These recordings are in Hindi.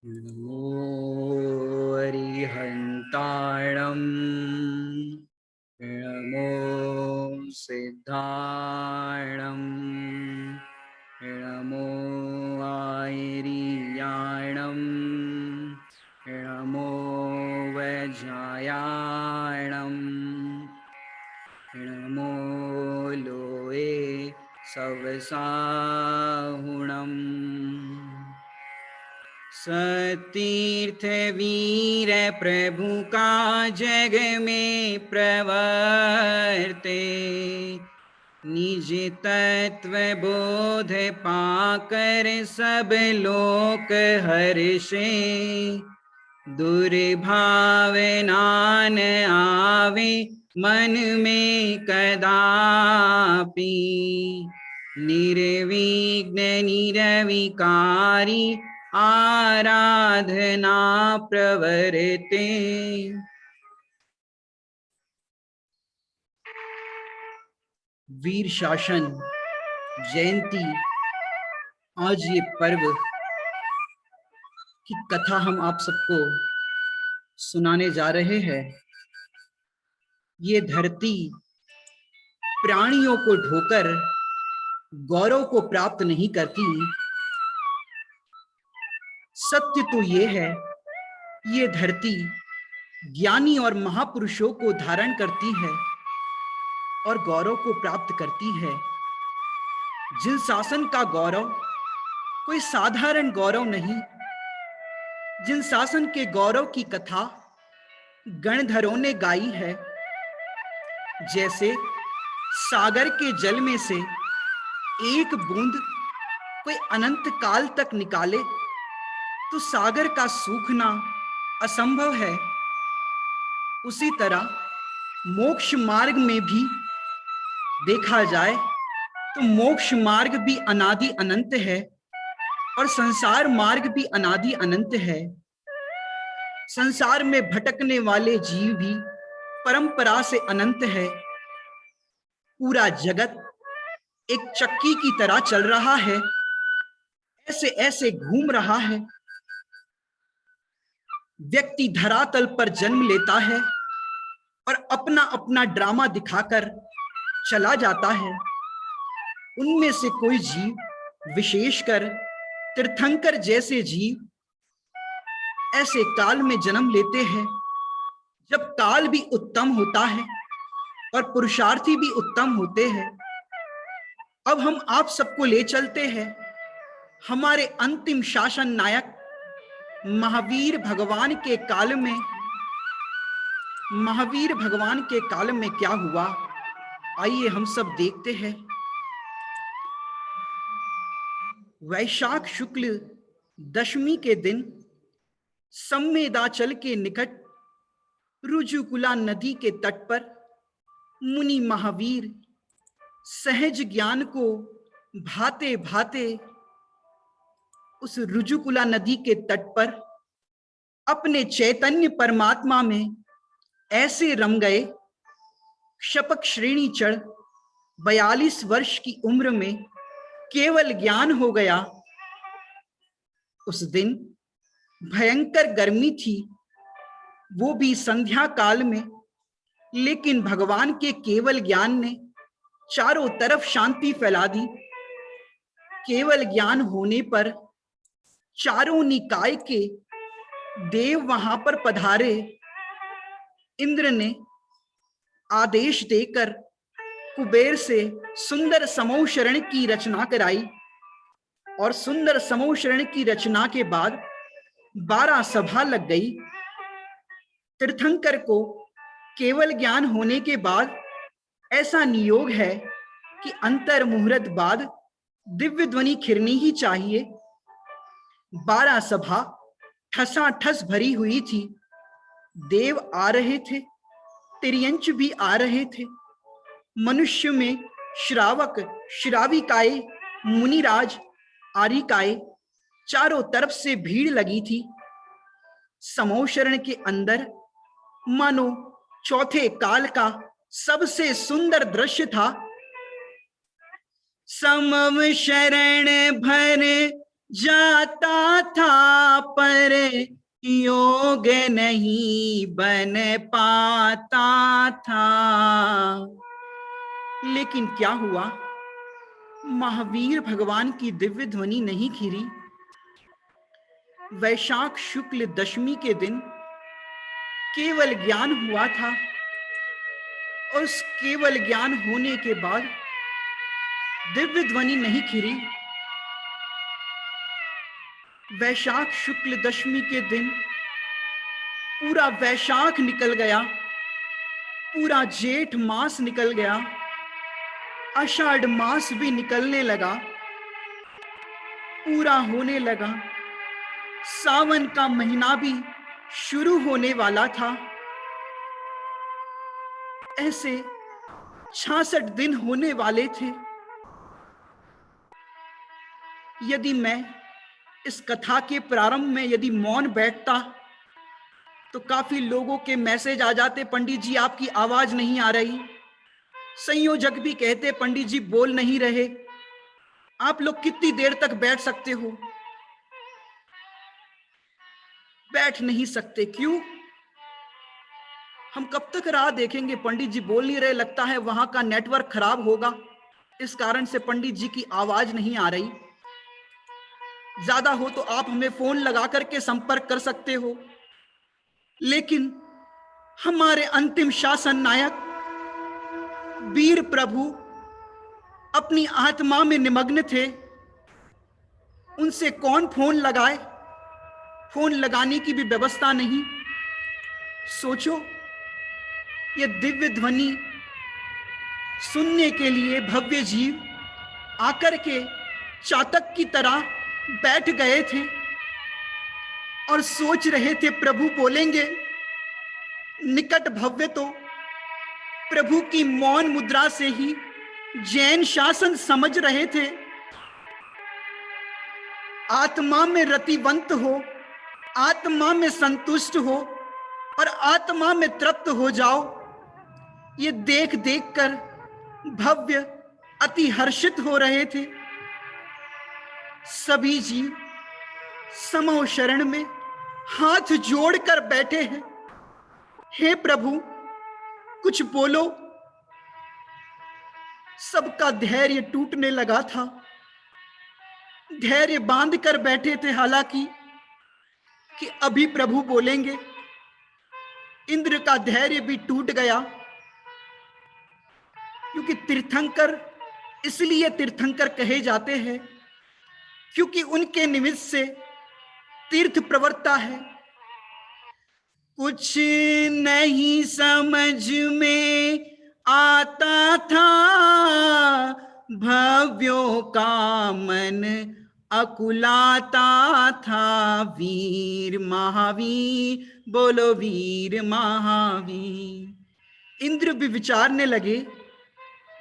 नमो अरिहन्ताणं नमो सिद्धाणं नमो आयर्याणं नमो वज्रायाणं नमो लोये सवसाहुणम् सतीर्थ वीर प्रभु का जग में प्रवर्ते निज तत्व बोध पाकर सब लोक हर्षे दुर्भावना न आवे मन में कदापि निर्विघ्न निरविकारी आराधना प्रवर्ते। वीर शासन जयंती आज ये पर्व की कथा हम आप सबको सुनाने जा रहे हैं। ये धरती प्राणियों को ढोकर गौरव को प्राप्त नहीं करती। सत्य तो ये है, ये धरती ज्ञानी और महापुरुषों को धारण करती है और गौरव को प्राप्त करती है। जिन शासन का गौरव कोई साधारण गौरव नहीं, जिन शासन के गौरव की कथा गणधरों ने गाई है। जैसे सागर के जल में से एक बूंद कोई अनंत काल तक निकाले तो सागर का सूखना असंभव है, उसी तरह मोक्ष मार्ग में भी देखा जाए तो मोक्ष मार्ग भी अनादि अनंत है और संसार मार्ग भी अनादि अनंत है। संसार में भटकने वाले जीव भी परंपरा से अनंत है। पूरा जगत एक चक्की की तरह चल रहा है, ऐसे ऐसे घूम रहा है। व्यक्ति धरातल पर जन्म लेता है और अपना अपना ड्रामा दिखाकर चला जाता है। उनमें से कोई जीव, विशेषकर तीर्थंकर जैसे जीव, ऐसे काल में जन्म लेते हैं जब काल भी उत्तम होता है और पुरुषार्थी भी उत्तम होते हैं। अब हम आप सबको ले चलते हैं हमारे अंतिम शासन नायक महावीर भगवान के काल में। महावीर भगवान के काल में क्या हुआ, आइए हम सब देखते हैं। वैशाख शुक्ल दशमी के दिन संवेदाचल के निकट रुजुकुला नदी के तट पर मुनि महावीर सहज ज्ञान को भाते भाते उस रुजुकुला नदी के तट पर अपने चैतन्य परमात्मा में ऐसे रम गए, शपक श्रेणी चढ़ 42 वर्ष की उम्र में केवल ज्ञान हो गया। उस दिन भयंकर गर्मी थी, वो भी संध्या काल में, लेकिन भगवान के केवल ज्ञान ने चारों तरफ शांति फैला दी। केवल ज्ञान होने पर चारों निकाय के देव वहां पर पधारे। इंद्र ने आदेश देकर कुबेर से सुंदर समूह शरण की रचना कराई और सुंदर समूह शरण की रचना के बाद 12 सभा लग गई। तीर्थंकर को केवल ज्ञान होने के बाद ऐसा नियोग है कि अंतर मुहूर्त बाद दिव्य ध्वनि खिरनी ही चाहिए। 12 सभा ठसाठस भरी हुई थी। देव आ रहे थे, तिर्यंच भी आ रहे थे। मनुष्य में श्रावक, श्राविकाएं, मुनिराज, आरिकाएं, चारों तरफ से भीड़ लगी थी। समोशरण के अंदर मानो चौथे काल का सबसे सुंदर दृश्य था। समव शरण भर जाता था पर योग नहीं बन पाता था। लेकिन क्या हुआ, महावीर भगवान की दिव्य ध्वनि नहीं खिरी। वैशाख शुक्ल दशमी के दिन केवल ज्ञान हुआ था। उस केवल ज्ञान होने के बाद दिव्य ध्वनि नहीं खिरी। वैशाख शुक्ल दशमी के दिन पूरा वैशाख निकल गया, पूरा जेठ मास निकल गया, आषाढ़ मास भी निकलने लगा, पूरा होने लगा। सावन का महीना भी शुरू होने वाला था। ऐसे 66 दिन होने वाले थे। यदि मैं इस कथा के प्रारंभ में यदि मौन बैठता तो काफी लोगों के मैसेज आ जाते, पंडित जी आपकी आवाज नहीं आ रही। संयोजक भी कहते, पंडित जी बोल नहीं रहे, आप लोग कितनी देर तक बैठ सकते हो? बैठ नहीं सकते। क्यों? हम कब तक राह देखेंगे? पंडित जी बोल नहीं रहे, लगता है वहां का नेटवर्क खराब होगा, इस कारण से पंडित जी की आवाज नहीं आ रही। ज्यादा हो तो आप हमें फोन लगा करके संपर्क कर सकते हो। लेकिन हमारे अंतिम शासन नायक वीर प्रभु अपनी आत्मा में निमग्न थे। उनसे कौन फोन लगाए? फोन लगाने की भी व्यवस्था नहीं। सोचो, ये दिव्य ध्वनि सुनने के लिए भव्य जीव आकर के चातक की तरह बैठ गए थे और सोच रहे थे प्रभु बोलेंगे। निकट भव्य तो प्रभु की मौन मुद्रा से ही जैन शासन समझ रहे थे। आत्मा में रतिवंत हो, आत्मा में संतुष्ट हो और आत्मा में तृप्त हो जाओ, ये देख देख कर भव्य अति हर्षित हो रहे थे। सभी जीव समो शरण में हाथ जोड़कर बैठे हैं। हे प्रभु कुछ बोलो। सबका धैर्य टूटने लगा था। धैर्य बांध कर बैठे थे हालांकि कि अभी प्रभु बोलेंगे। इंद्र का धैर्य भी टूट गया, क्योंकि तीर्थंकर इसलिए तीर्थंकर कहे जाते हैं क्योंकि उनके निमित्त से तीर्थ प्रवर्ता है। कुछ नहीं समझ में आता था, भव्यों का मन अकुलाता था। वीर महावीर बोलो, वीर महावीर। इंद्र भी विचारने लगे,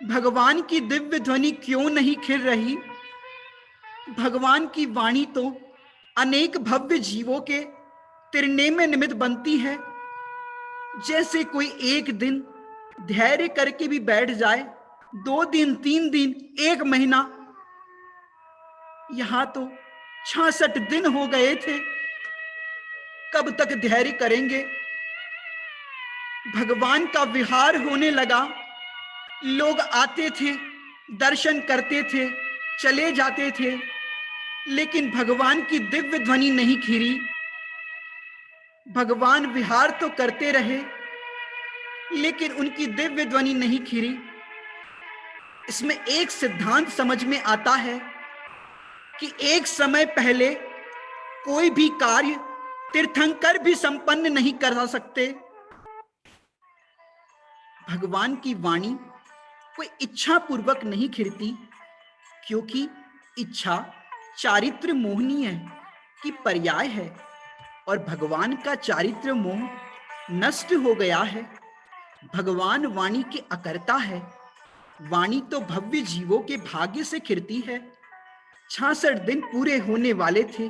भगवान की दिव्य ध्वनि क्यों नहीं खिल रही? भगवान की वाणी तो अनेक भव्य जीवों के तिरने में निमित्त बनती है। जैसे कोई एक दिन धैर्य करके भी बैठ जाए, 2 दिन 3 दिन 1 महीना, यहां तो 66 दिन हो गए थे। कब तक धैर्य करेंगे? भगवान का विहार होने लगा। लोग आते थे, दर्शन करते थे, चले जाते थे, लेकिन भगवान की दिव्य ध्वनि नहीं खिरी। भगवान विहार तो करते रहे, लेकिन उनकी दिव्य ध्वनि नहीं खिरी। इसमें एक सिद्धांत समझ में आता है कि एक समय पहले कोई भी कार्य तीर्थंकर भी संपन्न नहीं कर सकते। भगवान की वाणी कोई इच्छा पूर्वक नहीं खिलती, क्योंकि इच्छा चारित्र मोहनीय की पर्याय है और भगवान का चारित्र मोह नष्ट हो गया है। भगवान वाणी के अकर्ता है। वाणी तो भव्य जीवों के भाग्य से खिलती है। 66 दिन पूरे होने वाले थे।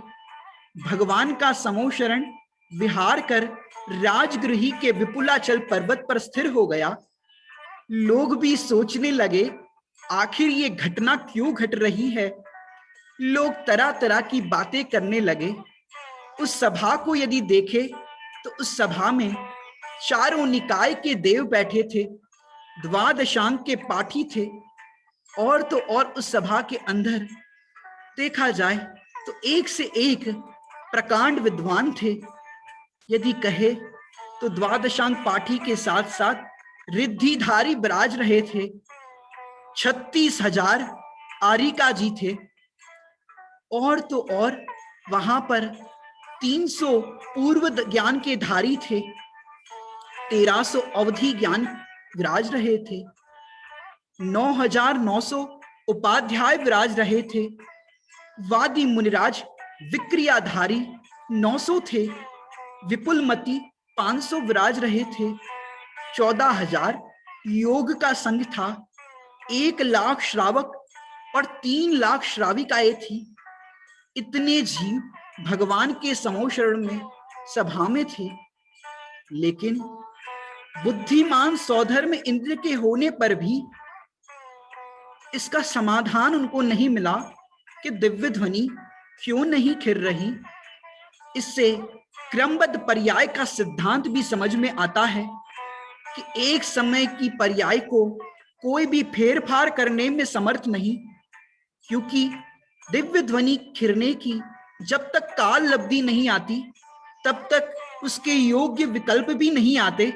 भगवान का समोशरण विहार कर राजगृही के विपुलाचल पर्वत पर स्थिर हो गया। लोग भी सोचने लगे, आखिर ये घटना क्यों घट रही है? लोग तरह तरह की बातें करने लगे। उस सभा को यदि देखे तो उस सभा में चारों निकाय के देव बैठे थे, द्वादशांग के पाठी थे, और तो और उस सभा के अंदर देखा जाए तो एक से एक प्रकांड विद्वान थे। यदि कहे तो द्वादशांग पाठी के साथ साथ रिद्धिधारी विराज रहे थे। 36,000 आरिका जी थे, और तो और वहां पर 300 पूर्व ज्ञान के धारी थे, 1300 अवधि ज्ञान विराज रहे थे, 9,900 उपाध्याय विराज रहे थे, वादी मुनिराज विक्रियाधारी 900 थे, विपुलमती 500 विराज रहे थे, 14,000 योग का संघ था, 1,00,000 श्रावक और 3,00,000 श्राविकाएं थी। इतने जीव भगवान के समोशरण में सभा में थे। लेकिन बुद्धिमान सौधर्म इंद्र के होने पर भी इसका समाधान उनको नहीं मिला कि दिव्य ध्वनि क्यों नहीं खिर रही। इससे क्रमबद्ध पर्याय का सिद्धांत भी समझ में आता है कि एक समय की पर्याय को कोई भी फेरफार करने में समर्थ नहीं, क्योंकि दिव्य ध्वनि खिरने की जब तक काल लब्धि नहीं आती तब तक उसके योग्य विकल्प भी नहीं आते।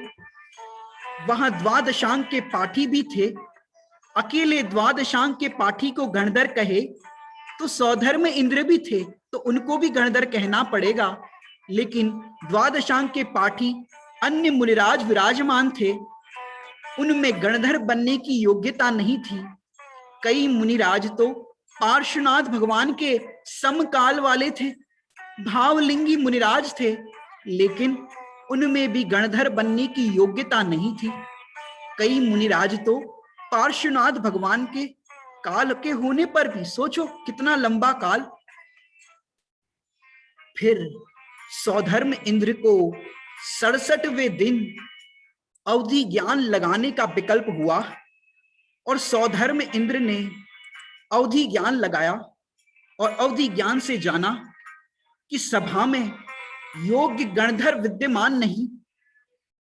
वहां द्वादशांग के पाठी भी थे। अकेले द्वादशांग के पाठी को गणधर कहे तो सौधर्म इंद्र भी थे, तो उनको भी गणधर कहना पड़ेगा। लेकिन द्वादशांग के पाठी अन्य मुनिराज विराजमान थे, उनमें गणधर बनने की योग्यता नहीं थी। कई मुनिराज तो पार्श्वनाथ भगवान के समकाल वाले थे, भावलिंगी मुनिराज थे, लेकिन उनमें भी गणधर बनने की योग्यता नहीं थी। कई मुनिराज तो पार्श्वनाथ भगवान के काल के होने पर भी, सोचो कितना लंबा काल। फिर सौधर्म इंद्र को 67वें दिन अवधि ज्ञान लगाने का विकल्प हुआ, और सौधर्म इंद्र ने अवधि ज्ञान लगाया और अवधि ज्ञान से जाना कि सभा में योग्य गणधर विद्यमान नहीं,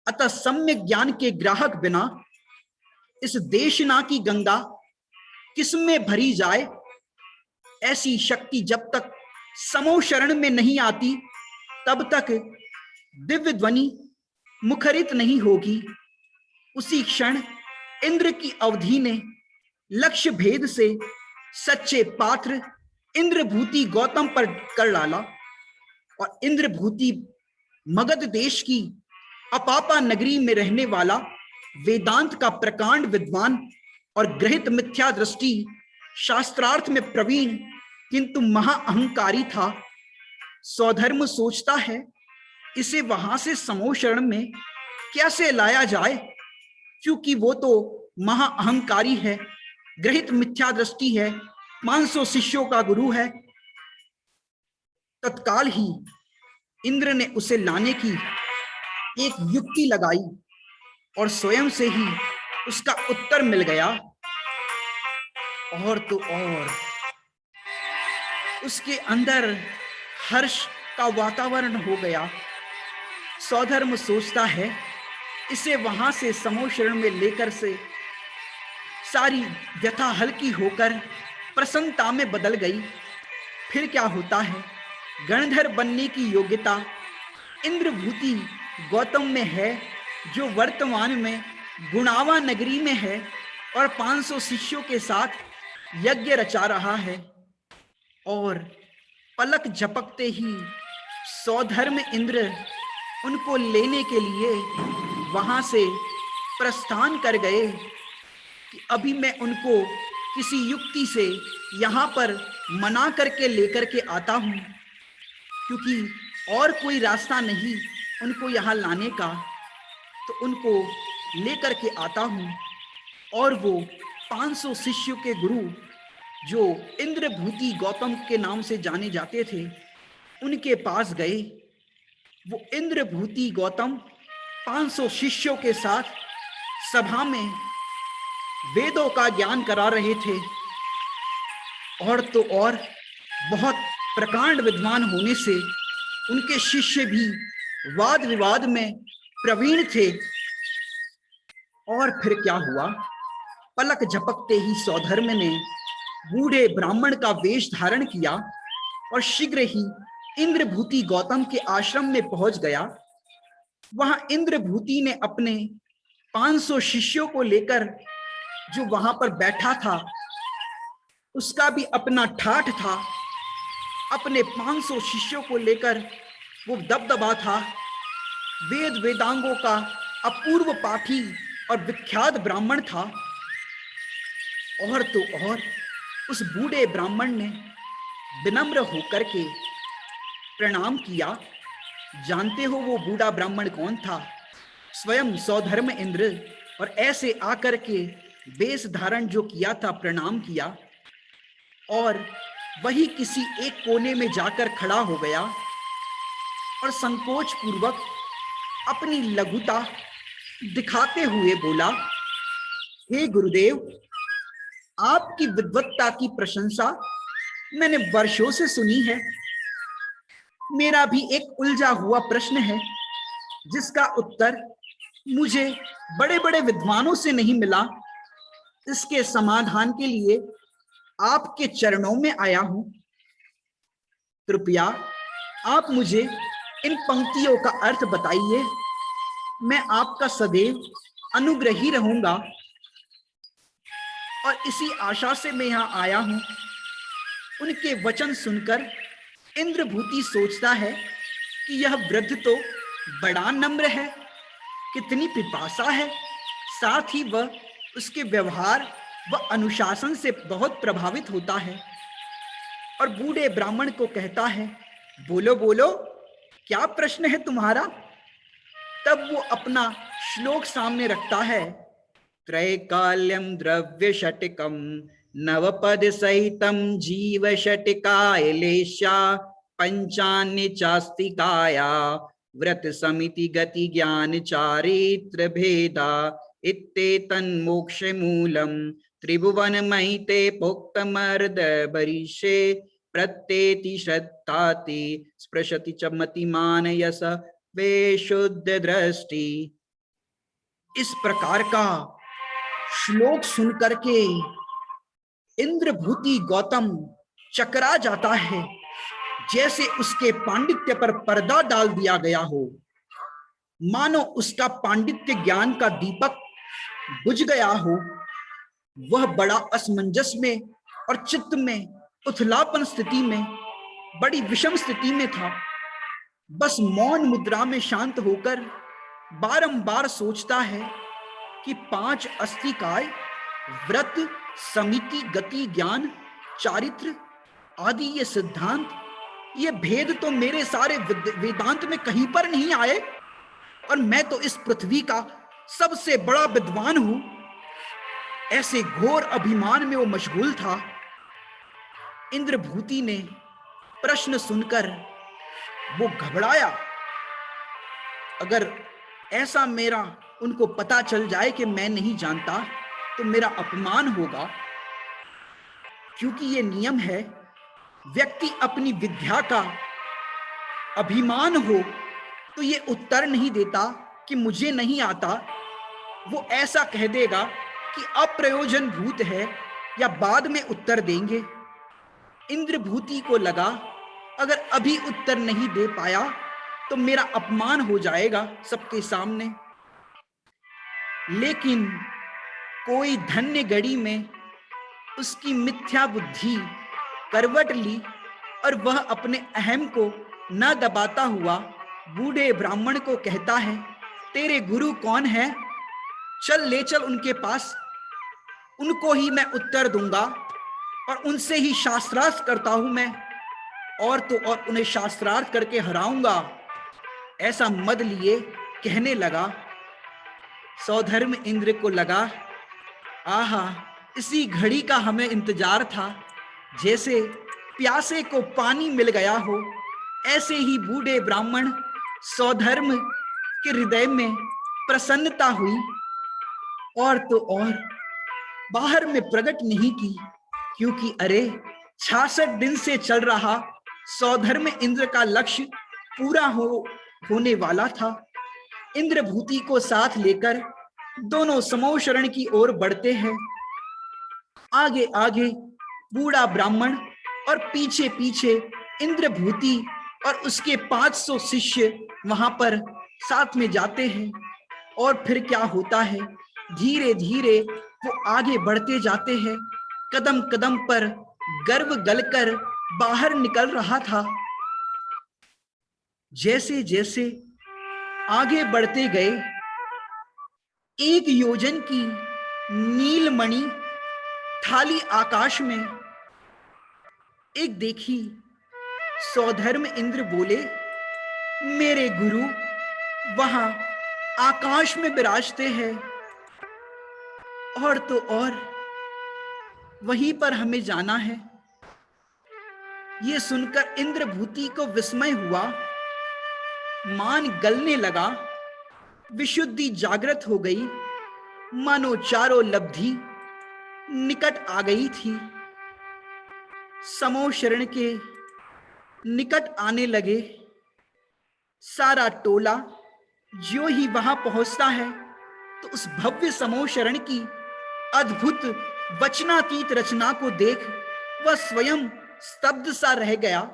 अतः सम्यक ज्ञान के ग्राहक बिना इस देशना की गंगा किसमें भरी जाए। ऐसी शक्ति जब तक समोशरण में नहीं आती तब तक दिव्य ध्वनि मुखरित नहीं होगी। उसी क्षण इंद्र की अवधि ने लक्ष्य भेद से सच्चे पात्र इंद्रभूति गौतम पर कर डाला, और इंद्रभूति मगध देश की अपापा नगरी में रहने वाला वेदांत का प्रकांड विद्वान और ग्रहित मिथ्या दृष्टि शास्त्रार्थ में प्रवीण किंतु महाअहंकारी था। सौधर्म सोचता है इसे वहां से समोशरण में कैसे लाया जाए, क्योंकि वो तो महाअहंकारी है, ग्रहित मिथ्या दृष्टि है, 500 शिष्यों का गुरु है। तत्काल ही इंद्र ने उसे लाने की एक युक्ति लगाई और स्वयं से ही उसका उत्तर मिल गया। और तो और उसके अंदर हर्ष का वातावरण हो गया। सौधर्म सोचता है इसे वहां से समोशरण में लेकर से सारी व्यथा हल्की होकर प्रसन्नता में बदल गई। फिर क्या होता है, गणधर बनने की योग्यता इंद्रभूति गौतम में है, जो वर्तमान में गुणावा नगरी में है और 500 शिष्यों के साथ यज्ञ रचा रहा है। और पलक झपकते ही सौधर्म इंद्र उनको लेने के लिए वहां से प्रस्थान कर गए कि अभी मैं उनको किसी युक्ति से यहाँ पर मना करके लेकर के आता हूँ, क्योंकि और कोई रास्ता नहीं उनको यहाँ लाने का। तो उनको लेकर के आता हूँ, और वो 500 शिष्यों के गुरु जो इंद्रभूति गौतम के नाम से जाने जाते थे, उनके पास गए। वो इंद्रभूति गौतम 500 शिष्यों के साथ सभा में वेदों का ज्ञान करा रहे थे, और तो और बहुत प्रकांड विद्वान होने से उनके शिष्य भी वाद विवाद में प्रवीण थे। और फिर क्या हुआ, पलक झपकते ही सौधर्म ने बूढ़े ब्राह्मण का वेश धारण किया और शीघ्र ही इंद्रभूति गौतम के आश्रम में पहुंच गया। वहां इंद्रभूति ने अपने 500 शिष्यों को लेकर, जो वहां पर बैठा था उसका भी अपना ठाठ था, अपने 500 शिष्यों को लेकर वो दबदबा था। वेद वेदांगों का अपूर्व पाठी और विख्यात ब्राह्मण था। और तो और उस बूढ़े ब्राह्मण ने विनम्र होकर के प्रणाम किया। जानते हो वो बूढ़ा ब्राह्मण कौन था? स्वयं सौधर्म इंद्र। और ऐसे आकर के वेश धारण जो किया था, प्रणाम किया और वही किसी एक कोने में जाकर खड़ा हो गया और संकोच पूर्वक अपनी लघुता दिखाते हुए बोला, हे गुरुदेव, आपकी विद्वत्ता की प्रशंसा मैंने वर्षों से सुनी है। मेरा भी एक उलझा हुआ प्रश्न है जिसका उत्तर मुझे बड़े बड़े विद्वानों से नहीं मिला। इसके समाधान के लिए आपके चरणों में आया हूं। कृपया आप मुझे इन पंक्तियों का अर्थ बताइए। मैं आपका सदैव अनुग्रही रहूंगा और इसी आशा से मैं यहां आया हूं। उनके वचन सुनकर इंद्रभूति सोचता है कि यह वृद्ध तो बड़ा नम्र है, कितनी पिपासा है, साथ ही वह उसके व्यवहार व अनुशासन से बहुत प्रभावित होता है। और बूढ़े ब्राह्मण को कहता है, बोलो बोलो, क्या प्रश्न है तुम्हारा? तब वो अपना श्लोक सामने रखता है, त्रैकाल्यम द्रव्य षटकम नवपद सहितम जीव षटकायलेशा पंचान्य चास्तिकाया व्रत समिति गति ज्ञान चारित्र भेदा इत्तेतन्मोक्ष मूलम त्रिभुवन महिते पोक्तमर्द बरीशे प्रत्येति श्रद्धाति स्पृशति च मतिमान यस वे शुद्ध दृष्टि। इस प्रकार का श्लोक सुनकर के इंद्रभूति गौतम चकरा जाता है, जैसे उसके पांडित्य पर पर्दा डाल दिया गया हो। मानो उसका पांडित्य ज्ञान का दीपक बुझ गया हो। वह बड़ा असमंजस में और चित्त में उथलापन स्थिति में, बड़ी विषम स्थिति में था। बस मौन मुद्रा में शांत होकर बारंबार सोचता है कि 5 अस्तिकाय, व्रत, समिति, गति, ज्ञान, चारित्र आदि ये सिद्धांत, ये भेद तो मेरे सारे वेदांत में कहीं पर नहीं आए और मैं तो इस पृथ्वी का सबसे बड़ा विद्वान हूं। ऐसे घोर अभिमान में वो मशगूल था। इंद्रभूति ने प्रश्न सुनकर वो घबराया। अगर ऐसा मेरा उनको पता चल जाए कि मैं नहीं जानता तो मेरा अपमान होगा, क्योंकि ये नियम है, व्यक्ति अपनी विद्या का अभिमान हो तो ये उत्तर नहीं देता कि मुझे नहीं आता। वो ऐसा कह देगा कि अप्रयोजन भूत है या बाद में उत्तर देंगे। इंद्रभूति को लगा अगर अभी उत्तर नहीं दे पाया तो मेरा अपमान हो जाएगा सबके सामने। लेकिन कोई धन्य घड़ी में उसकी मिथ्या बुद्धि करवट ली और वह अपने अहम को न दबाता हुआ बूढ़े ब्राह्मण को कहता है, तेरे गुरु कौन है? चल ले चल उनके पास, उनको ही मैं उत्तर दूंगा और उनसे ही शास्त्रार्थ करता हूं मैं, और तो और उन्हें शास्त्रार्थ करके हराऊंगा। ऐसा मद लिए कहने लगा। सौधर्म इंद्र को लगा, आहा, इसी घड़ी का हमें इंतजार था। जैसे प्यासे को पानी मिल गया हो, ऐसे ही बूढ़े ब्राह्मण सौधर्म के हृदय में प्रसन्नता हुई और तो और बाहर में प्रकट नहीं की, क्योंकि अरे 66 दिन से चल रहा सौधर्म इंद्र का लक्ष्य पूरा होने वाला था। इंद्रभूति को साथ लेकर दोनों समूह शरण की ओर बढ़ते हैं। आगे आगे बूढ़ा ब्राह्मण और पीछे पीछे इंद्रभूति और उसके 500 शिष्य वहां पर साथ में जाते हैं। और फिर क्या होता है, धीरे धीरे वो आगे बढ़ते जाते हैं। कदम कदम पर गर्व गलकर बाहर निकल रहा था। जैसे जैसे आगे बढ़ते गए, 1 योजन की नीलमणि थाली आकाश में एक देखी। सौधर्म इंद्र बोले, मेरे गुरु वहां आकाश में विराजते हैं, और तो और वहीं पर हमें जाना है। ये सुनकर इंद्रभूति को विस्मय हुआ, मान गलने लगा, विशुद्धि जागृत हो गई, मानो चारों लब्धि निकट आ गई थी। समो शरण के निकट आने लगे। सारा टोला जो ही वहां पहुंचता है तो उस भव्य समो शरण की अद्भुत वचनातीत रचना को देख वह स्वयं स्तब्ध सा रह गया।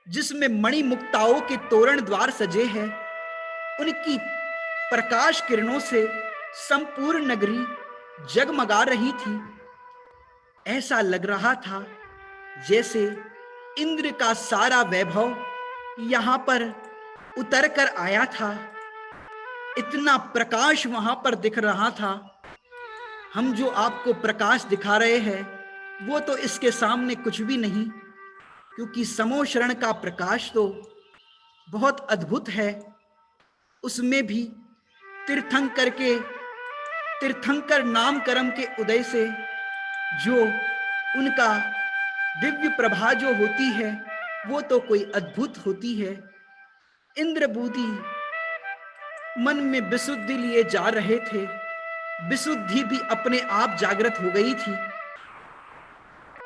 जिसमें मणिमुक्ताओं के तोरण द्वार सजे हैं, उनकी प्रकाश किरणों से संपूर्ण नगरी जगमगा रही थी। ऐसा लग रहा था जैसे इंद्र का सारा वैभव यहां पर उतर कर आया था। इतना प्रकाश वहां पर दिख रहा था। हम जो आपको प्रकाश दिखा रहे हैं वो तो इसके सामने कुछ भी नहीं, क्योंकि समो शरण का प्रकाश तो बहुत अद्भुत है। उसमें भी तीर्थंकर नाम कर्म के उदय से जो उनका दिव्य प्रभा जो होती है वो तो कोई अद्भुत होती है। इंद्रभूति मन में विशुद्धि लिए जा रहे थे। विशुद्धि भी अपने आप जागृत हो गई थी।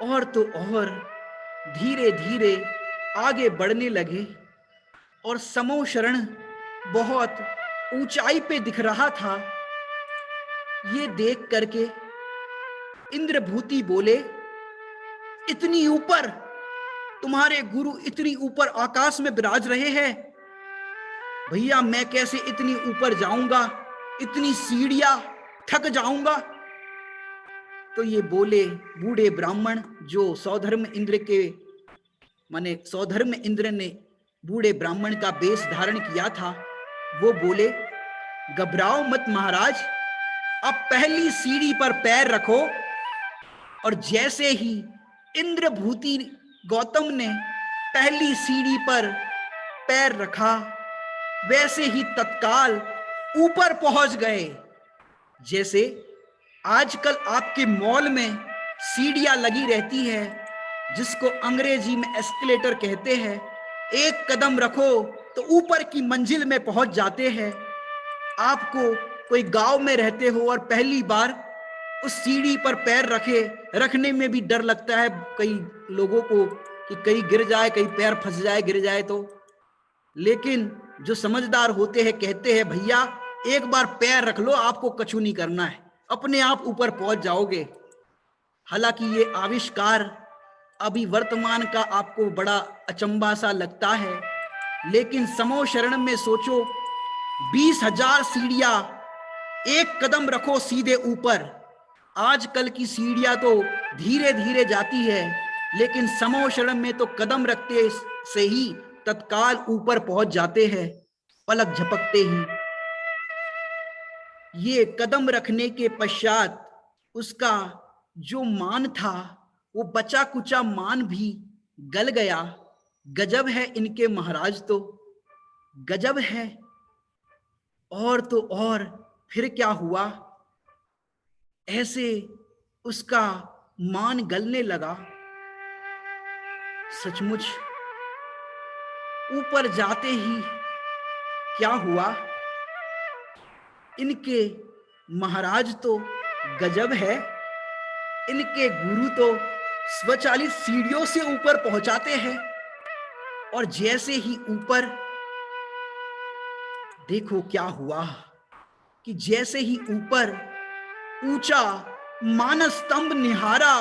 और तो और धीरे धीरे आगे बढ़ने लगे और समो शरण बहुत ऊंचाई पे दिख रहा था। ये देख करके इंद्रभूति बोले, इतनी ऊपर तुम्हारे गुरु इतनी ऊपर आकाश में विराज रहे हैं, भैया मैं कैसे इतनी ऊपर जाऊंगा, इतनी सीढ़ियां, थक जाऊंगा। तो ये बोले बूढ़े ब्राह्मण जो सौधर्म इंद्र ने बूढ़े ब्राह्मण का वेश धारण किया था, वो बोले, घबराओ मत महाराज, अब पहली सीढ़ी पर पैर रखो। और जैसे ही इंद्रभूति गौतम ने पहली सीढ़ी पर पैर रखा, वैसे ही तत्काल ऊपर पहुंच गए। जैसे आजकल आपके मॉल में सीढ़ियां लगी रहती है, जिसको अंग्रेजी में एस्केलेटर कहते हैं। एक कदम रखो तो ऊपर की मंजिल में पहुंच जाते हैं। आपको कोई गांव में रहते हो और पहली बार उस सीढ़ी पर पैर रखने में भी डर लगता है कई लोगों को कि कहीं गिर जाए, कहीं पैर फंस जाए, गिर जाए तो। लेकिन जो समझदार होते हैं कहते हैं, भैया एक बार पैर रख लो, आपको कछु नहीं करना है, अपने आप ऊपर पहुंच जाओगे। हालांकि ये आविष्कार अभी वर्तमान का आपको बड़ा अचंभा सा लगता है, लेकिन समो शरण में सोचो, 20,000 सीढ़ियां, एक कदम रखो सीधे ऊपर। आजकल की सीढ़ियां तो धीरे धीरे जाती है, लेकिन समो शरण में तो कदम रखते से ही तत्काल ऊपर पहुंच जाते हैं, पलक झपकते ही। ये कदम रखने के पश्चात उसका जो मान था वो बचा कुचा मान भी गल गया। गजब है इनके महाराज, तो गजब है। और तो और फिर क्या हुआ, ऐसे उसका मान गलने लगा। सचमुच ऊपर जाते ही क्या हुआ, इनके महाराज तो गजब है, इनके गुरु तो स्वचालित सीढ़ियों से ऊपर पहुंचाते हैं। और जैसे ही ऊपर, देखो क्या हुआ कि जैसे ही ऊपर ऊंचा मानस स्तंभ निहारा,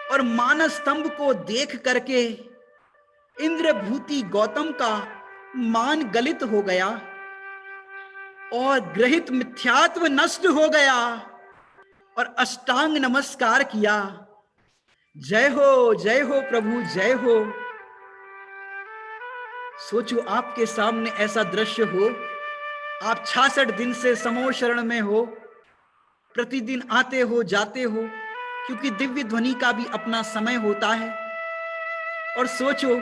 और मानस स्तंभ को देख करके इंद्रभूति गौतम का मान गलित हो गया और ग्रहित मिथ्यात्व नष्ट हो गया और अष्टांग नमस्कार किया। जय हो प्रभु, जय हो। सोचो आपके सामने ऐसा दृश्य हो, आप 66 दिन से समो शरण में हो, प्रतिदिन आते हो जाते हो, क्योंकि दिव्य ध्वनि का भी अपना समय होता है। और सोचो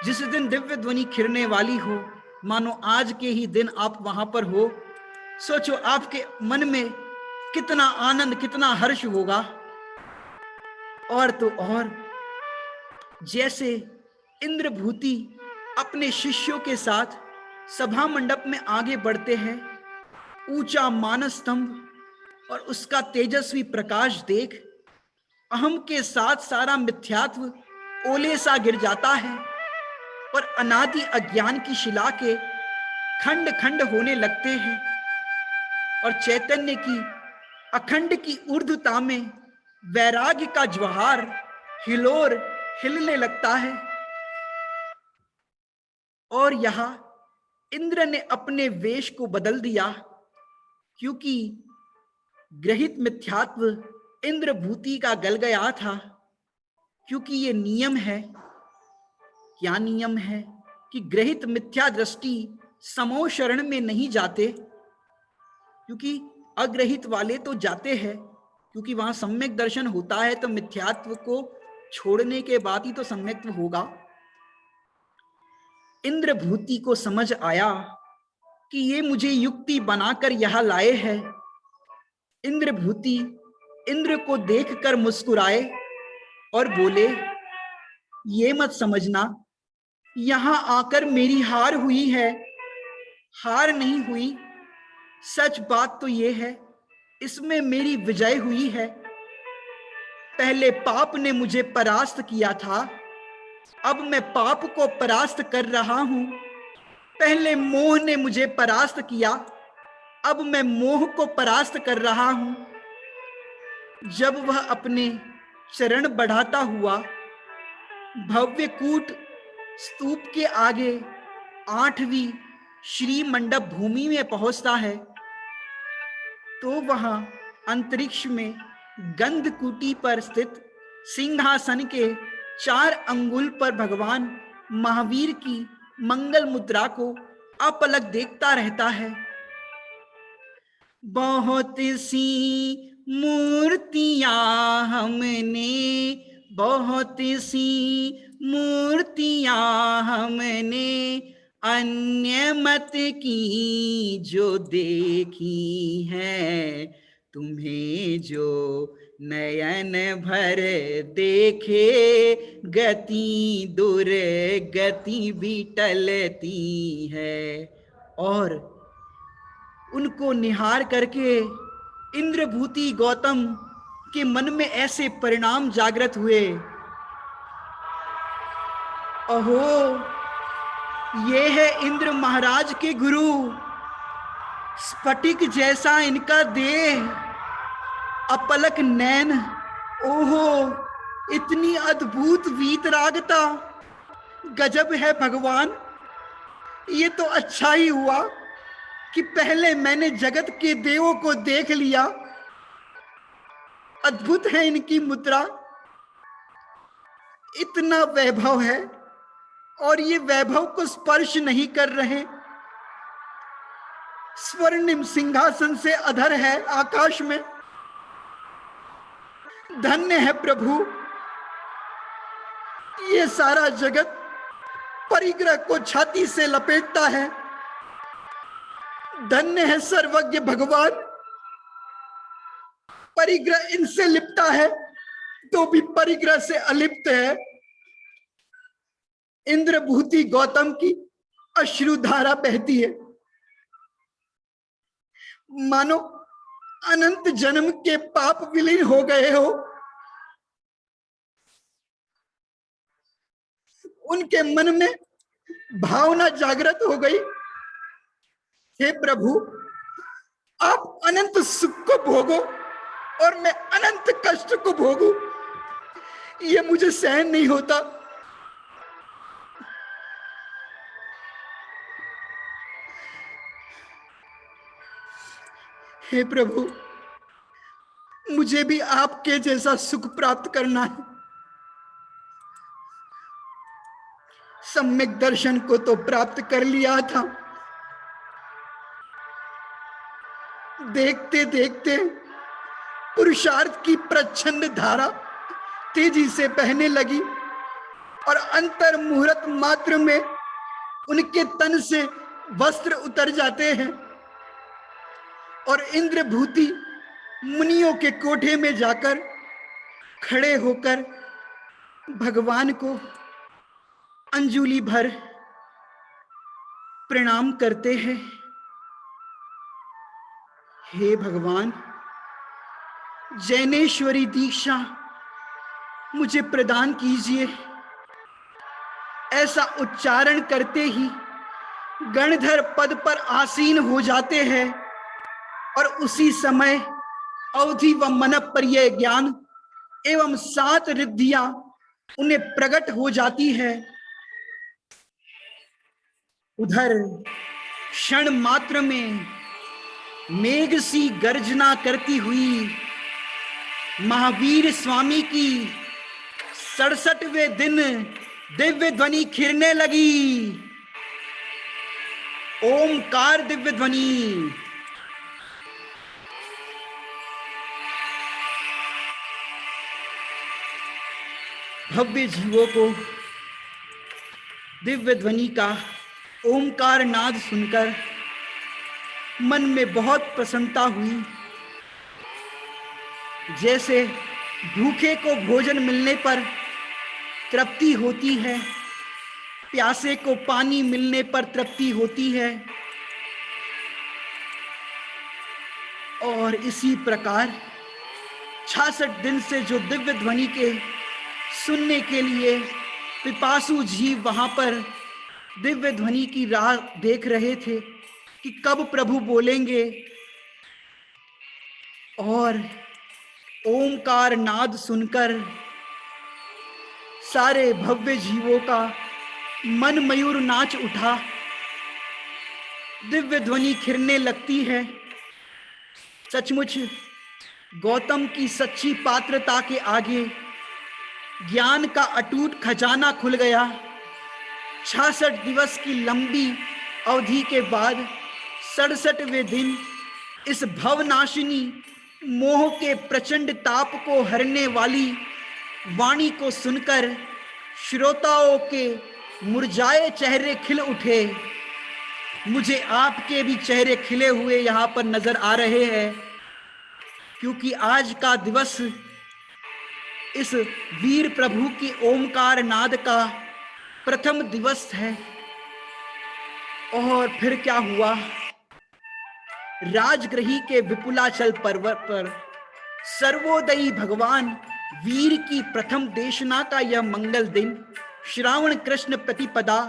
जिस दिन दिव्य ध्वनि खिरने वाली हो, मानो आज के ही दिन आप वहां पर हो, सोचो आपके मन में कितना आनंद, कितना हर्ष होगा। और तो और जैसे इंद्रभूति अपने शिष्यों के साथ सभा मंडप में आगे बढ़ते हैं, ऊंचा मानस स्तंभ और उसका तेजस्वी प्रकाश देख अहम के साथ सारा मिथ्यात्व ओले सा गिर जाता है और अनादि अज्ञान की शिला के खंड खंड होने लगते हैं और चैतन्य की अखंड की ऊर्ध्वता में वैराग्य का ज्वार हिलोर हिलने लगता है। और यहां इंद्र ने अपने वेश को बदल दिया, क्योंकि ग्रहित मिथ्यात्व इंद्रभूति का गल गया था। क्योंकि ये नियम है, क्या नियम है कि ग्रहित मिथ्या दृष्टि समो शरण में नहीं जाते, क्योंकि अग्रहित वाले तो जाते हैं, क्योंकि वहां सम्यक दर्शन होता है तो मिथ्यात्व को छोड़ने के बाद ही तो सम्यक्त्व होगा। इंद्रभूति को समझ आया कि ये मुझे युक्ति बनाकर यहां लाए हैं। इंद्रभूति इंद्र को देखकर मुस्कुराए और बोले, ये मत समझना यहां आकर मेरी हार हुई है, हार नहीं हुई। सच बात तो ये है, इसमें मेरी विजय हुई है। पहले पाप ने मुझे परास्त किया था, अब मैं पाप को परास्त कर रहा हूं। पहले मोह ने मुझे परास्त किया, अब मैं मोह को परास्त कर रहा हूं। जब वह अपने चरण बढ़ाता हुआ भव्य कूट स्तूप के आगे 8वीं श्री मंडप भूमि में पहुंचता है, तो वहां अंतरिक्ष में गंधकुटी पर स्थित सिंहासन के 4 अंगुल पर भगवान महावीर की मंगल मुद्रा को अपलक देखता रहता है। बहुत सी मूर्तियां हमने, बहुत सी मूर्तियां हमने अन्य मत की जो देखी है, तुम्हें जो नयन भर देखे गति दुर्गति भी टलती है। और उनको निहार करके इंद्रभूति गौतम के मन में ऐसे परिणाम जागृत हुए, अहो ये है इंद्र महाराज के गुरु, स्फटिक जैसा इनका देह, अपलक नैन, ओहो इतनी अद्भुत वीतरागता, गजब है भगवान। ये तो अच्छा ही हुआ कि पहले मैंने जगत के देवों को देख लिया। अद्भुत है इनकी मुद्रा, इतना वैभव है और ये वैभव को स्पर्श नहीं कर रहे। स्वर्णिम सिंहासन से अधर है आकाश में। धन्य है प्रभु, ये सारा जगत परिग्रह को छाती से लपेटता है। धन्य है सर्वज्ञ भगवान, परिग्रह इनसे लिपटा है तो भी परिग्रह से अलिप्त है। इंद्रभूति गौतम की अश्रुधारा बहती है, मानो अनंत जन्म के पाप विलीन हो गए हो। उनके मन में भावना जागृत हो गई, हे प्रभु, आप अनंत सुख को भोगो और मैं अनंत कष्ट को भोगूं, ये मुझे सहन नहीं होता। हे प्रभु, मुझे भी आपके जैसा सुख प्राप्त करना है। सम्यक दर्शन को तो प्राप्त कर लिया था, देखते देखते पुरुषार्थ की प्रचंड धारा तेजी से बहने लगी और अंतर मुहूर्त मात्र में उनके तन से वस्त्र उतर जाते हैं और इंद्रभूति मुनियों के कोठे में जाकर खड़े होकर भगवान को अंजुलि भर प्रणाम करते हैं। हे भगवान, जैनेश्वरी दीक्षा मुझे प्रदान कीजिए। ऐसा उच्चारण करते ही गणधर पद पर आसीन हो जाते हैं और उसी समय अवधि व मनःपर्यय ज्ञान एवं 7 रिद्धियां उन्हें प्रकट हो जाती है। उधर क्षण मात्र में मेघ सी गर्जना करती हुई महावीर स्वामी की 67वें दिन दिव्य ध्वनि खिरने लगी। ओमकार दिव्य ध्वनि। भव्य जीवों को दिव्य ध्वनि का ओमकार नाद सुनकर मन में बहुत प्रसन्नता हुई। जैसे भूखे को भोजन मिलने पर तृप्ति होती है, प्यासे को पानी मिलने पर तृप्ति होती है, और इसी प्रकार 66 दिन से जो दिव्य ध्वनि के सुनने के लिए पिपासु जीव वहां पर दिव्य ध्वनि की राह देख रहे थे कि कब प्रभु बोलेंगे, और ओमकार नाद सुनकर सारे भव्य जीवों का मन मयूर नाच उठा। दिव्य ध्वनि खिरने लगती है। सचमुच गौतम की सच्ची पात्रता के आगे ज्ञान का अटूट खजाना खुल गया। 66 दिवस की लंबी अवधि के बाद 67वें दिन इस भवनाशिनी मोह के प्रचंड ताप को हरने वाली वाणी को सुनकर श्रोताओं के मुरझाए चेहरे खिल उठे। मुझे आपके भी चेहरे खिले हुए यहाँ पर नजर आ रहे हैं, क्योंकि आज का दिवस इस वीर प्रभु की ओमकार नाद का प्रथम दिवस है। और फिर क्या हुआ? राजगृही के विपुलाचल पर्वत पर सर्वोदयी भगवान वीर की प्रथम देशना का यह मंगल दिन श्रावण कृष्ण प्रतिपदा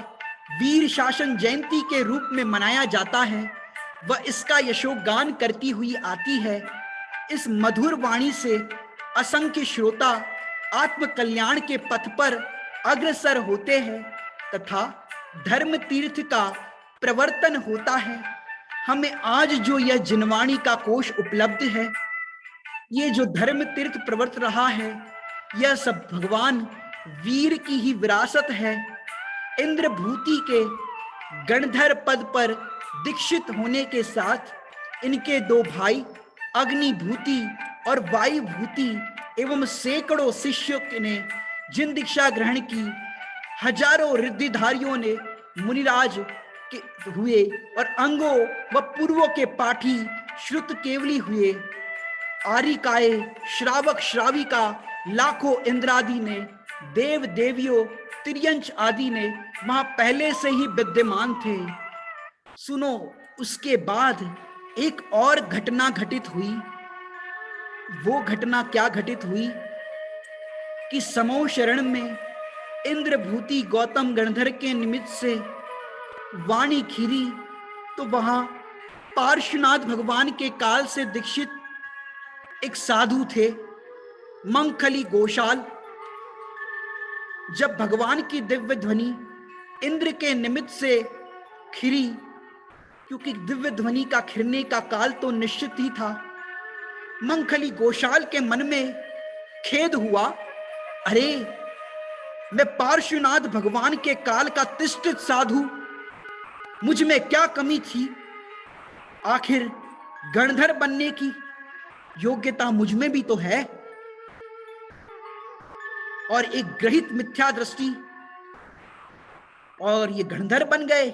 वीर शासन जयंती के रूप में मनाया जाता है। वह इसका यशोगान करती हुई आती है। इस मधुर वाणी से असंख्य श्रोता आत्म कल्याण के पथ पर अग्रसर होते हैं तथा धर्म तीर्थ का प्रवर्तन होता है। हमें आज जो यह जिनवाणी का कोश उपलब्ध है, ये जो धर्म तीर्थ प्रवर्त रहा है, यह सब भगवान वीर की ही विरासत है। इंद्रभूति के गणधर पद पर दीक्षित होने के साथ इनके 2 भाई अग्निभूति और वायुभूति एवं सैकड़ों शिष्यों ने जिन दीक्षा ग्रहण की, हजारों रिद्धिधारियों ने मुनिराज के हुए और अंगों व पूर्वों के पाठी श्रुत केवली हुए। आरिकाए श्रावक श्राविका लाखों इंद्रादि ने, देव देवियों तिर्यंच आदि ने वहां पहले से ही विद्यमान थे। सुनो, उसके बाद एक और घटना घटित हुई। वो घटना क्या घटित हुई कि समो शरण में इंद्रभूति गौतम गणधर के निमित्त से वाणी खीरी तो वहां पार्श्वनाथ भगवान के काल से दीक्षित एक साधु थे, मंखली गोशाल। जब भगवान की दिव्य ध्वनि इंद्र के निमित्त से खिरी, क्योंकि दिव्य ध्वनि का खिरने का काल तो निश्चित ही था, मंखली गोशाल के मन में खेद हुआ, अरे मैं पार्श्वनाथ भगवान के काल का तिष्ठित साधु, मुझ में क्या कमी थी? आखिर गणधर बनने की योग्यता मुझ में भी तो है। और एक ग्रहित मिथ्या दृष्टि, और ये गणधर बन गए।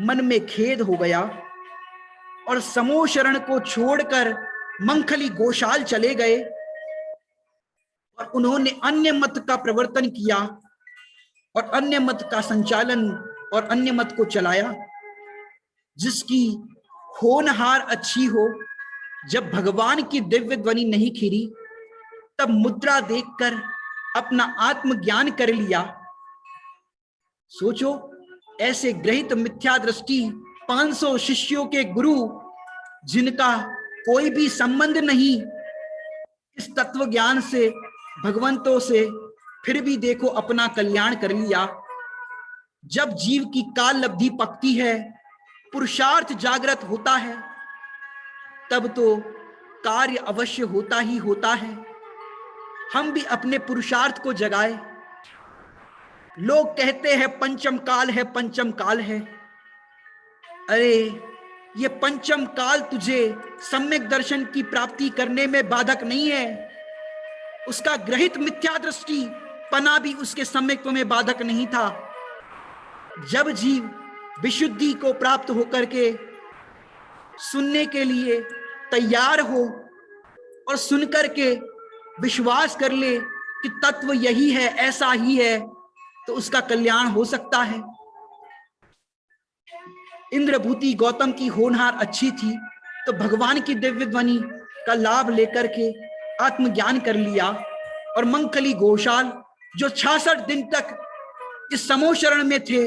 मन में खेद हो गया और समो शरण को छोड़कर मंखली गोशाल चले गए और उन्होंने अन्य मत का प्रवर्तन किया और अन्य मत का संचालन और अन्य मत को चलाया, जिसकी होनहार अच्छी हो। जब भगवान की दिव्य ध्वनि नहीं खिरी, तब मुद्रा देखकर अपना आत्मज्ञान कर लिया। सोचो, ऐसे ग्रहित मिथ्या दृष्टि 500 शिष्यों के गुरु, जिनका कोई भी संबंध नहीं इस तत्व ज्ञान से, भगवंतों से, फिर भी देखो अपना कल्याण कर लिया। जब जीव की काल लब्धि पकती है, पुरुषार्थ जागृत होता है, तब तो कार्य अवश्य होता ही होता है। हम भी अपने पुरुषार्थ को जगाए। लोग कहते हैं पंचम काल है, पंचम काल है। अरे ये पंचम काल तुझे सम्यक दर्शन की प्राप्ति करने में बाधक नहीं है, उसका ग्रहित मिथ्या दृष्टि पना भी उसके सम्यक्त्व में बाधक नहीं था। जब जीव विशुद्धि को प्राप्त होकर के सुनने के लिए तैयार हो और सुनकर के विश्वास कर ले कि तत्व यही है, ऐसा ही है, तो उसका कल्याण हो सकता है। इंद्रभूति गौतम की होनहार अच्छी थी, तो भगवान की दिव्य ध्वनि का लाभ लेकर के आत्मज्ञान कर लिया। और मंखली गोशाल जो 66 दिन तक इस समोशरण में थे,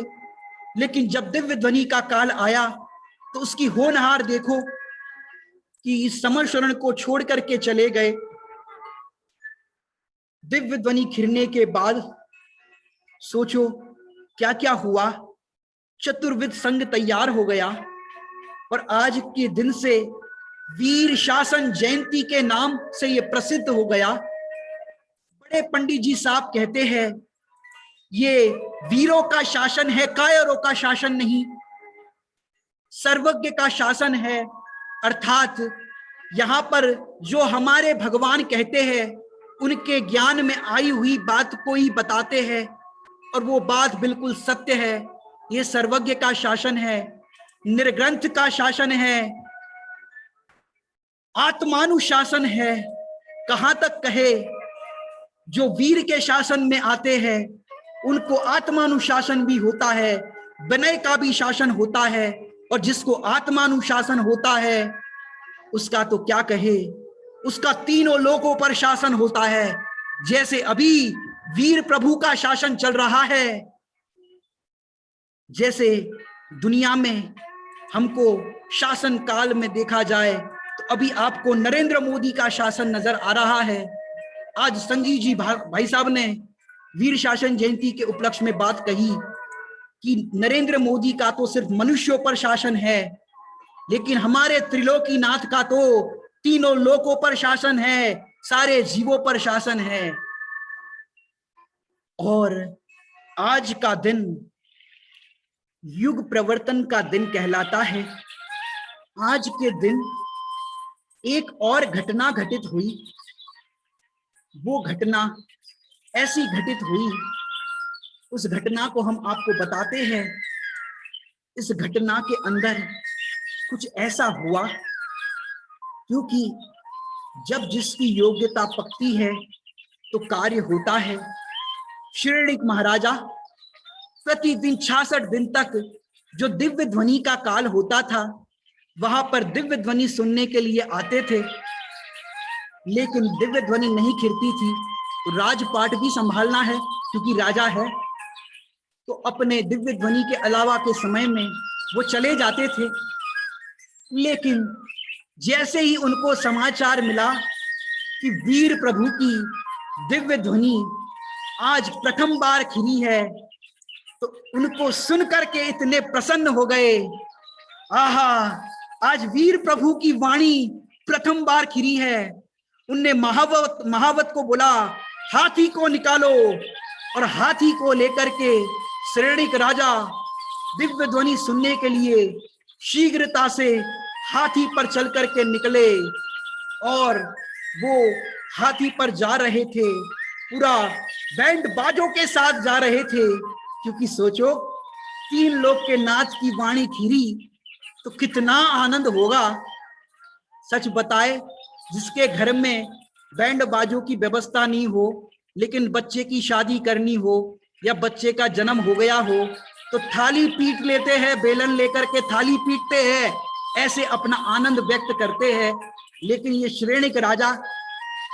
लेकिन जब दिव्य ध्वनि का काल आया तो उसकी होनहार देखो कि इस समोशरण को छोड़ करके चले गए। दिव्य ध्वनि खिरने के बाद सोचो क्या क्या हुआ। चतुर्विध संघ तैयार हो गया और आज के दिन से वीर शासन जयंती के नाम से यह प्रसिद्ध हो गया। बड़े पंडित जी साहब कहते हैं ये वीरों का शासन है, कायरों का शासन नहीं, सर्वज्ञ का शासन है। अर्थात यहाँ पर जो हमारे भगवान कहते हैं उनके ज्ञान में आई हुई बात को ही बताते हैं और वो बात बिल्कुल सत्य है। ये सर्वज्ञ का शासन है, निर्ग्रंथ का शासन है, आत्मानुशासन है। कहां तक कहे, जो वीर के शासन में आते हैं उनको आत्मानुशासन भी होता है, विनय का भी शासन होता है, और जिसको आत्मानुशासन होता है उसका तो क्या कहे, उसका तीनों लोकों पर शासन होता है। जैसे अभी वीर प्रभु का शासन चल रहा है, जैसे दुनिया में हमको शासन काल में देखा जाए तो अभी आपको नरेंद्र मोदी का शासन नजर आ रहा है। आज संजीव जी भाई साहब ने वीर शासन जयंती के उपलक्ष्य में बात कही कि नरेंद्र मोदी का तो सिर्फ मनुष्यों पर शासन है, लेकिन हमारे त्रिलोकीनाथ का तो तीनों लोकों पर शासन है, सारे जीवों पर शासन है। और आज का दिन युग प्रवर्तन का दिन कहलाता है। आज के दिन एक और घटना घटित हुई। वो घटना ऐसी घटित हुई, उस घटना को हम आपको बताते हैं। इस घटना के अंदर कुछ ऐसा हुआ, क्योंकि जब जिसकी योग्यता पकती है तो कार्य होता है। श्रीणिक महाराजा प्रतिदिन 66 दिन तक जो दिव्य ध्वनि का काल होता था, वहां पर दिव्य ध्वनि सुनने के लिए आते थे, लेकिन दिव्य ध्वनि नहीं खिरती थी। तो राजपाट भी संभालना है क्योंकि राजा है। तो अपने दिव्य ध्वनि के अलावा के समय में वो चले जाते थे। लेकिन जैसे ही उनको समाचार मिला कि वीर प्रभु की दिव्य ध्वनि आज प्रथम बार खिली है, तो उनको सुन करके इतने प्रसन्न हो गए। आहा, आज वीर प्रभु की वाणी प्रथम बार खिली है। उनने महावत को बोला, हाथी को निकालो, और हाथी को लेकर के श्रेणिक राजा दिव्य ध्वनि सुनने के लिए शीघ्रता से हाथी पर चल करके निकले। और वो हाथी पर जा रहे थे, पूरा बैंड बाजों के साथ जा रहे थे, क्योंकि सोचो 3 लोग के नाच की वाणी खीरी तो कितना आनंद होगा। सच बताए, जिसके घर में बैंड बाजों की व्यवस्था नहीं हो, लेकिन बच्चे की शादी करनी हो या बच्चे का जन्म हो गया हो, तो थाली पीट लेते हैं, बेलन लेकर के थाली पीटते हैं, ऐसे अपना आनंद व्यक्त करते हैं। लेकिन ये श्रेणिक राजा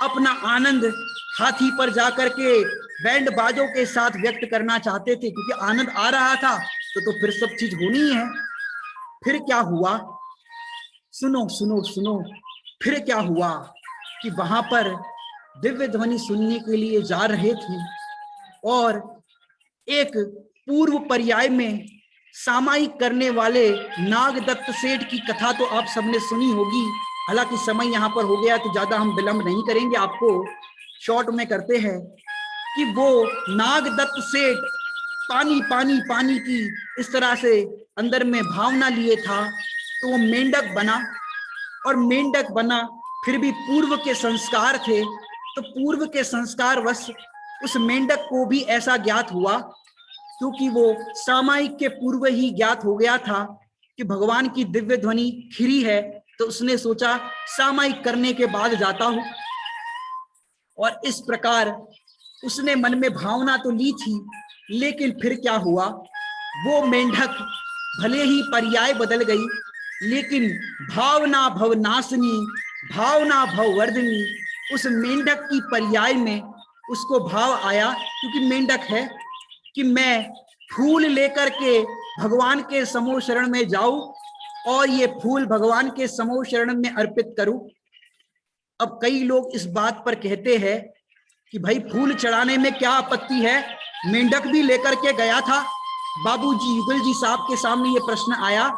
अपना आनंद हाथी पर जाकर के बैंड बाजों के साथ व्यक्त करना चाहते थे, क्योंकि आनंद आ रहा था। तो फिर सब चीज होनी है। फिर क्या हुआ, सुनो सुनो सुनो। फिर क्या हुआ कि वहां पर दिव्य ध्वनि सुनने के लिए जा रहे थे, और एक पूर्व पर्याय में सामायिक करने वाले नागदत्त सेठ की कथा तो आप सबने सुनी होगी। हालांकि समय यहाँ पर हो गया तो ज्यादा हम विलंब नहीं करेंगे, आपको शॉर्ट में करते हैं कि वो नागदत्त सेठ पानी पानी पानी की इस तरह से अंदर में भावना लिए था, तो वो मेंढक बना। और मेंढक बना, फिर भी पूर्व के संस्कार थे, तो पूर्व के संस्कार वश उस मेंढक को भी ऐसा ज्ञात हुआ, क्योंकि वो सामायिक के पूर्व ही ज्ञात हो गया था कि भगवान की दिव्य ध्वनि खिरी है। तो उसने सोचा सामायिक करने के बाद जाता हूं, और इस प्रकार उसने मन में भावना तो ली थी। लेकिन फिर क्या हुआ, वो मेंढक भले ही पर्याय बदल गई, लेकिन भावना भवनाशिनी, भावना भववर्धिनी, उस मेंढक की पर्याय में उसको भाव आया, क्योंकि मेंढक है, कि मैं फूल लेकर के भगवान के समूह शरण में जाऊं और ये फूल भगवान के समूह शरण में अर्पित करूं। अब कई लोग इस बात पर कहते हैं कि भाई फूल चढ़ाने में क्या आपत्ति है, मेंढक भी लेकर के गया था। बाबूजी युगल जी साहब के सामने ये प्रश्न आया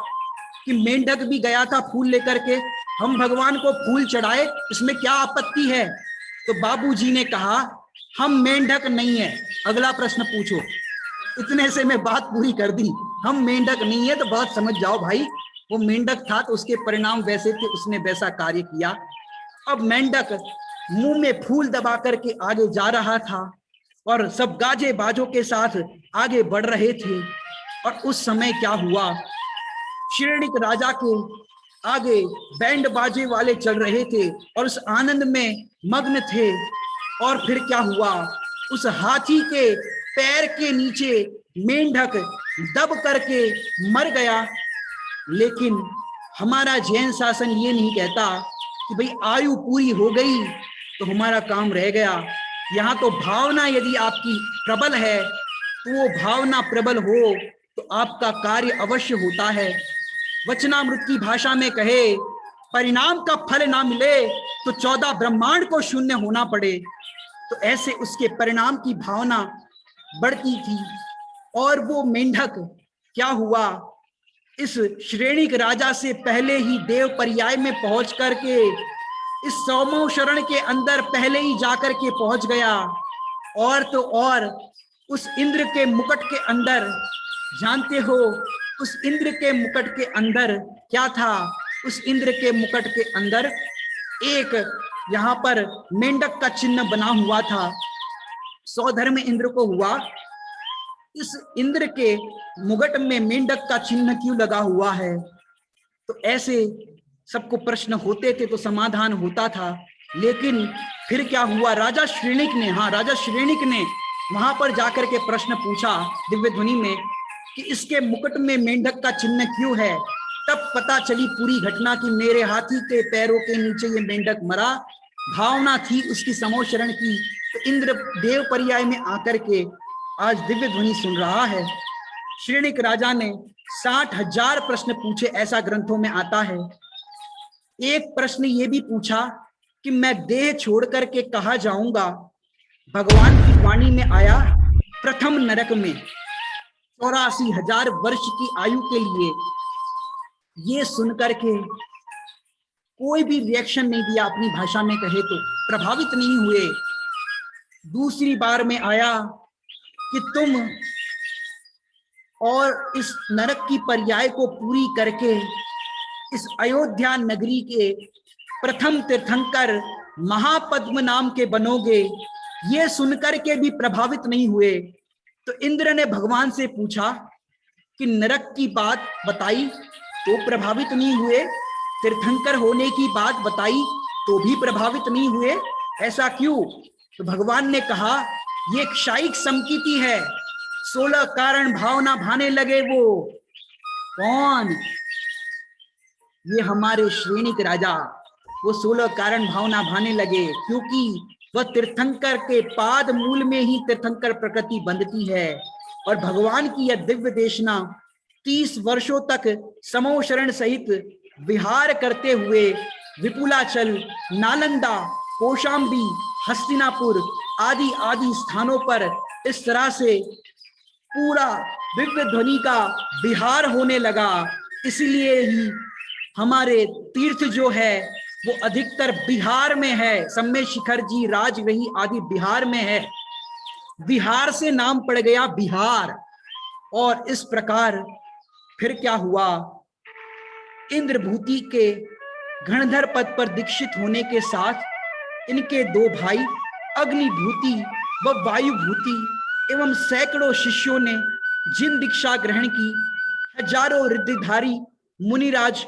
कि मेंढक भी गया था फूल लेकर के, हम भगवान को फूल चढ़ाए, इसमें क्या आपत्ति है। तो बाबूजी ने कहा हम मेंढक नहीं है, अगला प्रश्न पूछो। इतने से मैं बात पूरी कर दी, हम मेंढक नहीं है तो बात समझ जाओ भाई। वो मेंढक था तो उसके परिणाम वैसे थे, उसने वैसा कार्य किया। अब मेंढक मुंह में फूल दबा करके आगे जा रहा था, और सब गाजे बाजों के साथ आगे बढ़ रहे थे। और उस समय क्या हुआ, श्रेणिक राजा के आगे बैंड बाजे वाले चल रहे थे और उस आनंद में मग्न थे। और फिर क्या हुआ, उस हाथी के पैर के नीचे मेंढक दब करके मर गया। लेकिन हमारा जैन शासन ये नहीं कहता कि भाई आयु पूरी हो गई तो हमारा काम रह गया। यहाँ तो भावना यदि आपकी प्रबल है, तो वो भावना प्रबल हो तो आपका कार्य अवश्य होता है। वचनामृत की भाषा में कहे, परिणाम का फल ना मिले तो 14 ब्रह्मांड को शून्य होना पड़े। तो ऐसे उसके परिणाम की भावना बढ़ती थी। और वो मेंढक क्या हुआ, इस श्रेणिक राजा से पहले ही देव पर्याय में पहुंच करके इस सौमो शरण के अंदर पहले ही जाकर के पहुंच गया। और तो और उस इंद्र के मुकुट के अंदर, जानते हो उस इंद्र के मुकुट के अंदर क्या था, उस इंद्र के मुकुट के अंदर एक यहाँ पर मेंढक का चिन्ह बना हुआ था। सौधर्म इंद्र को हुआ, इस इंद्र के मुकुट में मेंढक का चिन्ह क्यों लगा हुआ है। तो ऐसे सबको प्रश्न होते थे तो समाधान होता था। लेकिन फिर क्या हुआ, राजा श्रेणिक ने, राजा श्रेणिक ने वहां पर जाकर के प्रश्न पूछा दिव्य ध्वनि में कि इसके मुकुट में मेंढक का चिन्ह क्यों है। तब पता चली पूरी घटना कि मेरे हाथी के पैरों के नीचे ये मेंढक मरा भावना थी उसकी समोशरण की, तो इंद्र देव पर्याय में आकर के आज दिव्य ध्वनि सुन रहा है। श्रेणिक राजा ने 60,000 प्रश्न पूछे, ऐसा ग्रंथों में आता है। एक प्रश्न ये भी पूछा कि मैं देह छोड़ करके कहाँ जाऊंगा। भगवान की वाणी में आया, प्रथम नरक में। 84,000 वर्ष की आयु के लिए ये सुनकर के कोई भी रिएक्शन नहीं दिया, अपनी भाषा में कहे तो प्रभावित नहीं हुए। दूसरी बार में आया कि तुम और इस नरक की पर्याय को पूरी करके इस अयोध्या नगरी के प्रथम तीर्थंकर महापद्म नाम के बनोगे। ये सुनकर के भी प्रभावित नहीं हुए। तो इंद्र ने भगवान से पूछा कि नरक की बात बताई तो प्रभावित नहीं हुए, तीर्थंकर होने की बात बताई तो भी प्रभावित नहीं हुए, ऐसा क्यों? तो भगवान ने कहा, ये क्षायिक समकीति है। 16 कारण भावना भाने लगे। वो कौन? ये हमारे श्रेणिक राजा। वो 16 कारण भावना भाने लगे, क्योंकि वह तीर्थंकर के पाद मूल में ही तीर्थंकर प्रकृति बंधती है। और भगवान की यह दिव्य देशना 30 वर्षों तक समोशरण सहित विहार करते हुए विपुलाचल, नालंदा, कौशाम्बी, हस्तिनापुर आदि आदि स्थानों पर इस तरह से पूरा दिव्य ध्वनि का विहार होने लगा। इसलिए ही हमारे तीर्थ जो है वो अधिकतर बिहार में है। सम्मेद शिखर जी, राजगृही आदि बिहार में है। बिहार से नाम पड़ गया बिहार। और इस प्रकार फिर क्या हुआ? इंद्रभूति के गणधर पद पर दीक्षित होने के साथ इनके 2 भाई अग्निभूति व वायुभूति एवं सैकड़ों शिष्यों ने जिन दीक्षा ग्रहण की, हजारों रिद्धिधारी मुनिराज,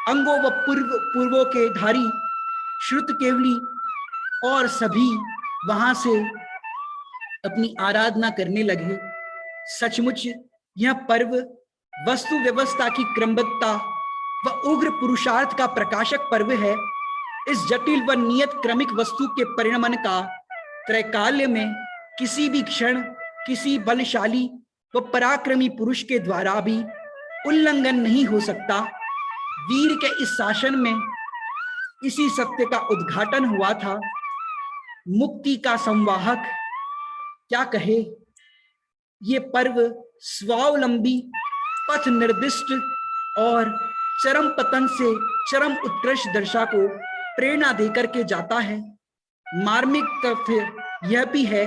अंगों व पूर्वों के धारी, श्रुत केवली और सभी वहां से अपनी आराधना करने लगे। सचमुच यह पर्व वस्तु व्यवस्था की क्रमबद्धता व उग्र पुरुषार्थ का प्रकाशक पर्व है। इस जटिल व नियत क्रमिक वस्तु के परिणमन का त्रैकाल्य में किसी भी क्षण किसी बलशाली व पराक्रमी पुरुष के द्वारा भी उल्लंघन नहीं हो सकता। वीर के इस शासन में इसी सत्य का उद्घाटन हुआ था। मुक्ति का संवाहक क्या कहे, ये पर्व स्वावलंबी, पथ निर्दिष्ट और चरम पतन से चरम उत्कृष्ट दशा को प्रेरणा देकर के जाता है। मार्मिक तथ्य यह भी है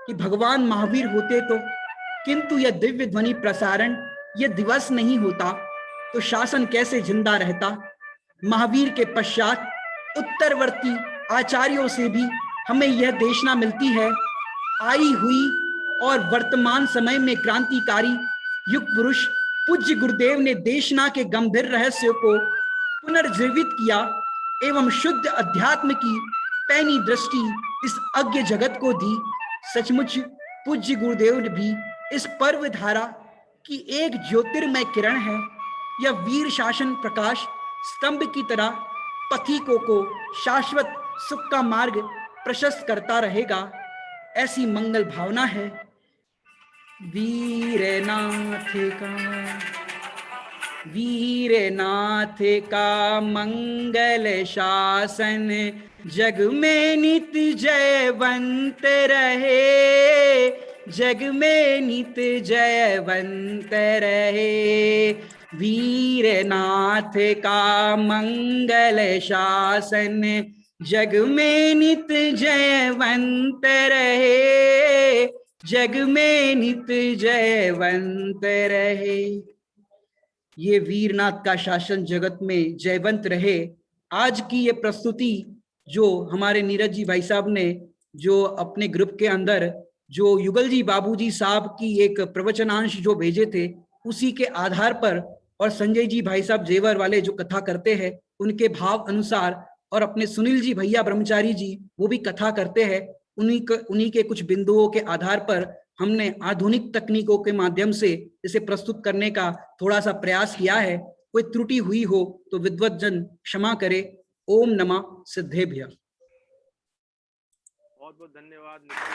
कि भगवान महावीर होते तो, किंतु यह दिव्य ध्वनि प्रसारण यह दिवस नहीं होता तो शासन कैसे जिंदा रहता। महावीर के पश्चात उत्तरवर्ती आचार्यों से भी हमें यह देशना मिलती है। आई हुई और वर्तमान समय में क्रांतिकारी युग पुरुष पूज्य गुरुदेव ने देशना के गंभीर रहस्य को पुनर्जीवित किया एवं शुद्ध अध्यात्म की पैनी दृष्टि इस अज्ञ जगत को दी। सचमुच पूज्य गुरुदेव भी इस पर्व धारा की एक ज्योतिर्मय किरण है। यह वीर शासन प्रकाश स्तंभ की तरह पथिकों को शाश्वत सुख का मार्ग प्रशस्त करता रहेगा, ऐसी मंगल भावना है। वीरनाथ का मंगल शासन जग में नित जयवंत रहे, जग में नित जयवंत रहे। वीरनाथ का मंगल शासन जग में नित जयवंत रहे, जग में नित जयवंत रहे। ये वीरनाथ का शासन जगत में जयवंत रहे। आज की ये प्रस्तुति जो हमारे नीरज जी भाई साहब ने जो अपने ग्रुप के अंदर जो युगल जी बाबूजी साहब की एक प्रवचनांश जो भेजे थे, उसी के आधार पर और संजय जी भाई साहब जेवर वाले जो कथा करते हैं उनके भाव अनुसार, और अपने सुनील जी भैया ब्रह्मचारी जी वो भी कथा करते हैं, उन्हीं के कुछ बिंदुओं के आधार पर हमने आधुनिक तकनीकों के माध्यम से इसे प्रस्तुत करने का थोड़ा सा प्रयास किया है। कोई त्रुटि हुई हो तो विद्वत जन क्षमा करे। ओम नमः सिद्धेभ्यः। बहुत बहुत धन्यवाद निखिल।